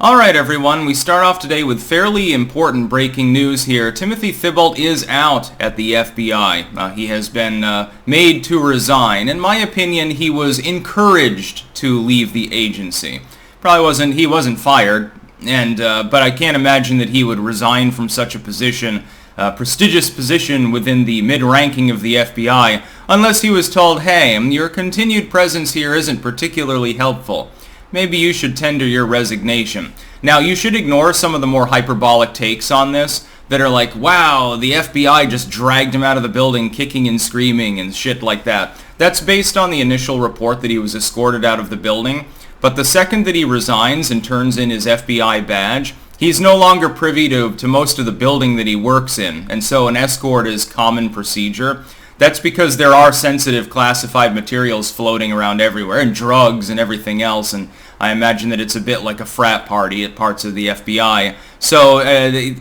Alright everyone, we start off today with fairly important breaking news here. Timothythibault is out at the FBI. He has been made to resign. In my opinion, he was encouraged to leave the agency. He wasn't fired, but I can't imagine that he would resign from such a position, prestigious position within the mid-ranking of the FBI, unless he was told, hey, your continued presence here isn't particularly helpful. Maybe you should tender your resignation. Now, you should ignore some of the more hyperbolic takes on this that are like, wow, the FBI just dragged him out of the building kicking and screaming and shit like that. That's based on the initial report that he was escorted out of the building. But the second that he resigns and turns in his FBI badge, he's no longer privy to most of the building that he works in. And so an escort is common procedure. That's because there are sensitive classified materials floating around everywhere, and drugs and everything else, and I imagine that it's a bit like a frat party at parts of the FBI. So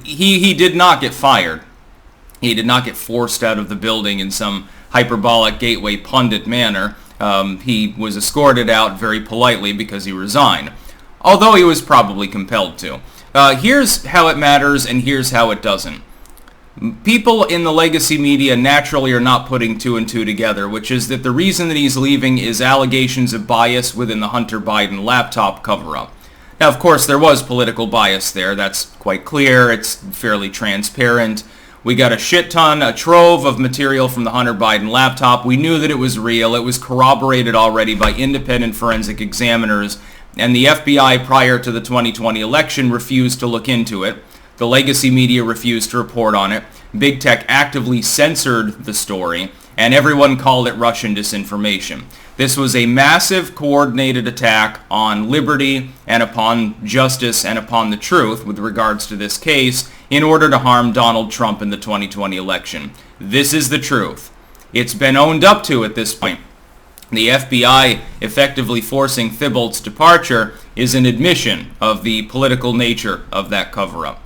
he did not get fired. He did not get forced out of the building in some hyperbolic gateway pundit manner. He was escorted out very politely because he resigned, although he was probably compelled to. Here's how it matters, and here's how it doesn't. People in the legacy media naturally are not putting two and two together, which is that the reason that he's leaving is allegations of bias within the Hunter Biden laptop cover-up. Now, of course, there was political bias there. That's quite clear. It's fairly transparent. We got a trove of material from the Hunter Biden laptop. We knew that it was real. It was corroborated already by independent forensic examiners, and the FBI prior to the 2020 election refused to look into it. The legacy media refused to report on it. Big Tech actively censored the story, and everyone called it Russian disinformation. This was a massive coordinated attack on liberty and upon justice and upon the truth with regards to this case in order to harm Donald Trump in the 2020 election. This is the truth. It's been owned up to at this point. The FBI effectively forcing Thibaults' departure is an admission of the political nature of that cover-up.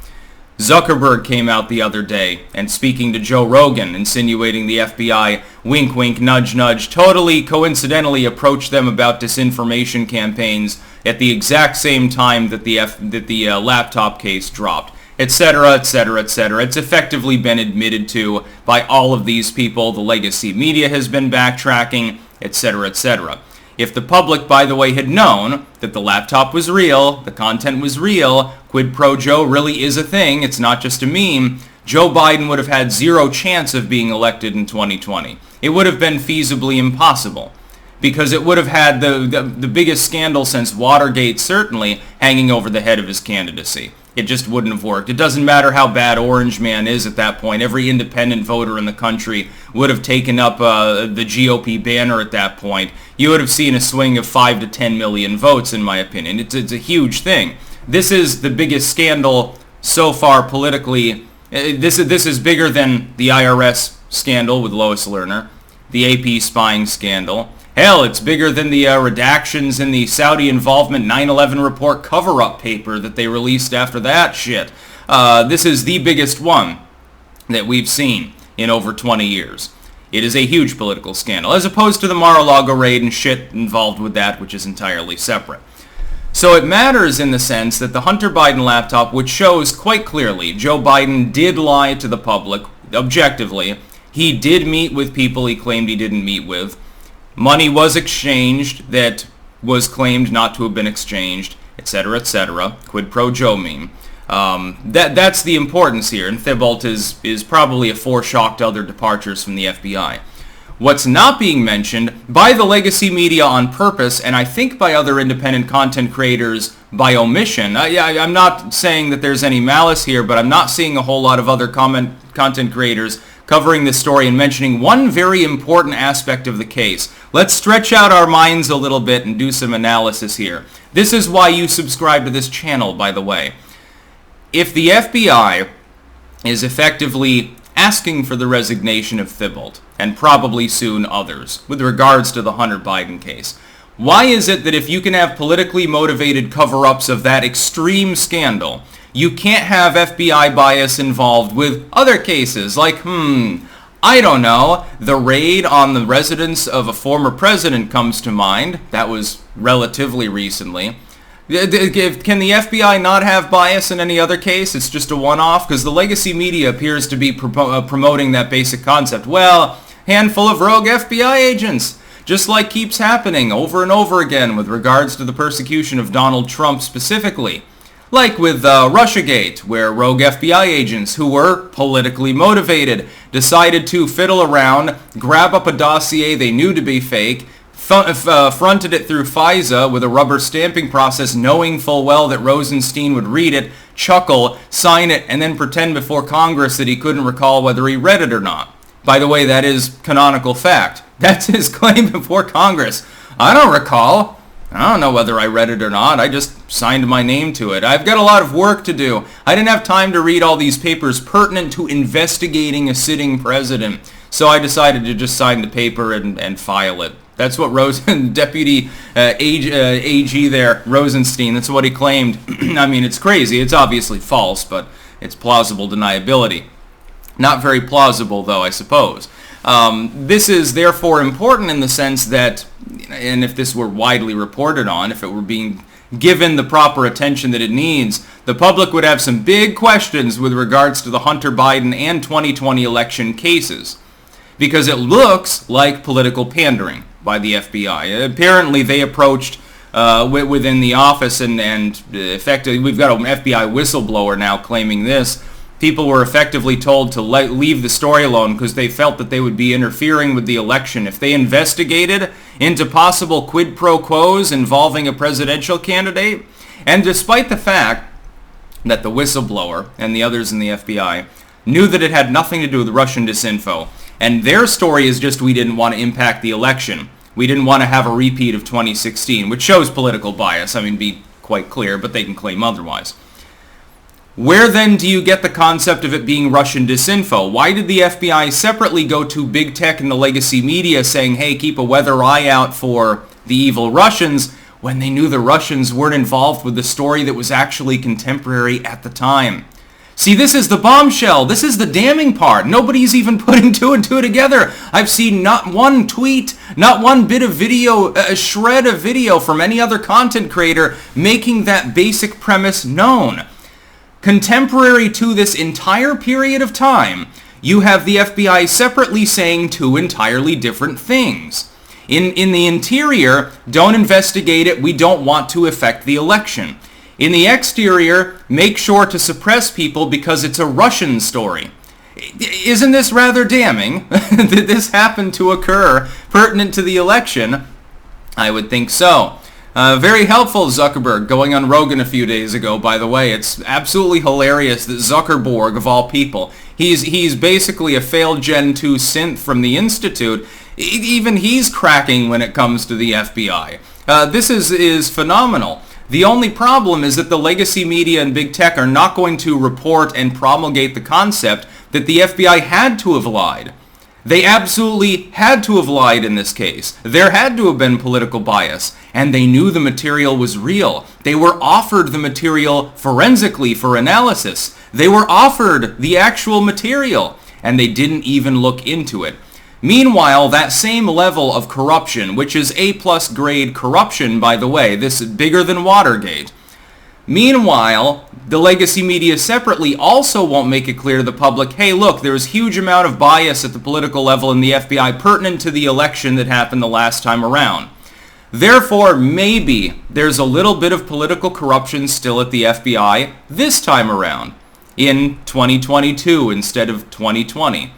Zuckerberg came out the other day and speaking to Joe Rogan, insinuating the FBI, wink wink, nudge nudge, totally coincidentally approached them about disinformation campaigns at the exact same time that the laptop case dropped, etc., etc., etc. It's effectively been admitted to by all of these people. The legacy media has been backtracking, etc., etc. If the public, by the way, had known that the laptop was real, the content was real, quid pro Joe really is a thing, it's not just a meme, Joe Biden would have had zero chance of being elected in 2020. It would have been feasibly impossible, because it would have had the biggest scandal since Watergate, certainly, hanging over the head of his candidacy. It just wouldn't have worked. It doesn't matter how bad Orange Man is at that point. Every independent voter in the country would have taken up the GOP banner at that point. You would have seen a swing of 5 to 10 million votes, in my opinion. It's a huge thing. This is the biggest scandal so far politically. This is bigger than the IRS scandal with Lois Lerner, the AP spying scandal. Hell, it's bigger than the redactions in the Saudi involvement 9/11 report cover-up paper that they released after that shit. This is the biggest one that we've seen in over 20 years. It is a huge political scandal, as opposed to the Mar-a-Lago raid and shit involved with that, which is entirely separate. So it matters in the sense that the Hunter Biden laptop, which shows quite clearly Joe Biden did lie to the public, objectively. He did meet with people he claimed he didn't meet with. Money was exchanged that was claimed not to have been exchanged, etc., etc. Quid pro Joe meme. That's the importance here, and Thibault is probably a foreshock to other departures from the FBI. What's not being mentioned by the legacy media on purpose, and I think by other independent content creators by omission. I'm not saying that there's any malice here, but I'm not seeing a whole lot of other content creators covering this story and mentioning one very important aspect of the case. Let's stretch out our minds a little bit and do some analysis here. This is why you subscribe to this channel, by the way. If the FBI is effectively asking for the resignation of Thibault, and probably soon others, with regards to the Hunter Biden case, why is it that if you can have politically motivated cover-ups of that extreme scandal, you can't have FBI bias involved with other cases like, I don't know, the raid on the residence of a former president comes to mind. That was relatively recently. Can the FBI not have bias in any other case? It's just a one-off? Because the legacy media appears to be promoting that basic concept. Well, handful of rogue FBI agents, just like keeps happening over and over again with regards to the persecution of Donald Trump specifically. Like with Russiagate, where rogue FBI agents who were politically motivated decided to fiddle around, grab up a dossier they knew to be fake, fronted it through FISA with a rubber stamping process, knowing full well that Rosenstein would read it, chuckle, sign it, and then pretend before Congress that he couldn't recall whether he read it or not. By the way, that is canonical fact. That's his claim before Congress. I don't recall. I don't know whether I read it or not. I just signed my name to it. I've got a lot of work to do. I didn't have time to read all these papers pertinent to investigating a sitting president. So I decided to just sign the paper and file it. That's what Deputy AG there, Rosenstein, that's what he claimed. I mean, it's crazy. It's obviously false, but it's plausible deniability. Not very plausible, though, I suppose. This is therefore important in the sense that, and if this were widely reported on, if it were being given the proper attention that it needs, the public would have some big questions with regards to the Hunter Biden and 2020 election cases. Because it looks like political pandering by the FBI. Apparently they approached within the office and effectively, we've got an FBI whistleblower now claiming this. People were effectively told to leave the story alone because they felt that they would be interfering with the election. If they investigated into possible quid pro quos involving a presidential candidate, and despite the fact that the whistleblower and the others in the FBI knew that it had nothing to do with Russian disinfo, and their story is just we didn't want to impact the election. We didn't want to have a repeat of 2016, which shows political bias. I mean, be quite clear, but they can claim otherwise. Where then do you get the concept of it being Russian disinfo? Why did the FBI separately go to big tech and the legacy media saying, hey, keep a weather eye out for the evil Russians, when they knew the Russians weren't involved with the story that was actually contemporary at the time? See, this is the bombshell. This is the damning part. Nobody's even putting two and two together. I've seen not one tweet, not one bit of video, a shred of video from any other content creator making that basic premise known. Contemporary to this entire period of time, you have the FBI separately saying two entirely different things. In the interior, don't investigate it. We don't want to affect the election. In the exterior, make sure to suppress people because it's a Russian story. Isn't this rather damning? Did this happen to occur pertinent to the election? I would think so. Very helpful, Zuckerberg, going on Rogan a few days ago, by the way. It's absolutely hilarious that Zuckerberg, of all people, he's basically a failed Gen 2 synth from the Institute. Even he's cracking when it comes to the FBI. This is phenomenal. The only problem is that the legacy media and big tech are not going to report and promulgate the concept that the FBI had to have lied. They absolutely had to have lied in this case. There had to have been political bias, and they knew the material was real. They were offered the material forensically for analysis. They were offered the actual material, and they didn't even look into it. Meanwhile, that same level of corruption, which is A-plus grade corruption, by the way, this is bigger than Watergate. Meanwhile, the legacy media separately also won't make it clear to the public, hey, look, there's huge amount of bias at the political level in the FBI pertinent to the election that happened the last time around. Therefore, maybe there's a little bit of political corruption still at the FBI this time around, in 2022 instead of 2020.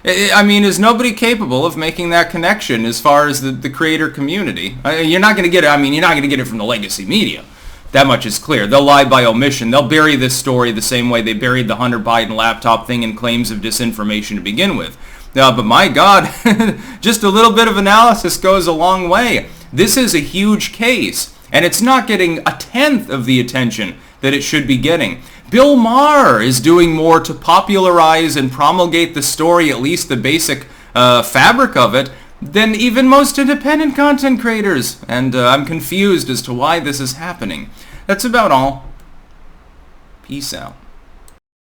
I mean, is nobody capable of making that connection as far as the creator community? You're not going to get it. I mean, you're not going to get it from the legacy media. That much is clear. They'll lie by omission. They'll bury this story the same way they buried the Hunter Biden laptop thing in claims of disinformation to begin with. But my God, just a little bit of analysis goes a long way. This is a huge case, and it's not getting a tenth of the attention that it should be getting. Bill Maher is doing more to popularize and promulgate the story, at least the basic fabric of it, than even most independent content creators. And I'm confused as to why this is happening. That's about all. Peace out.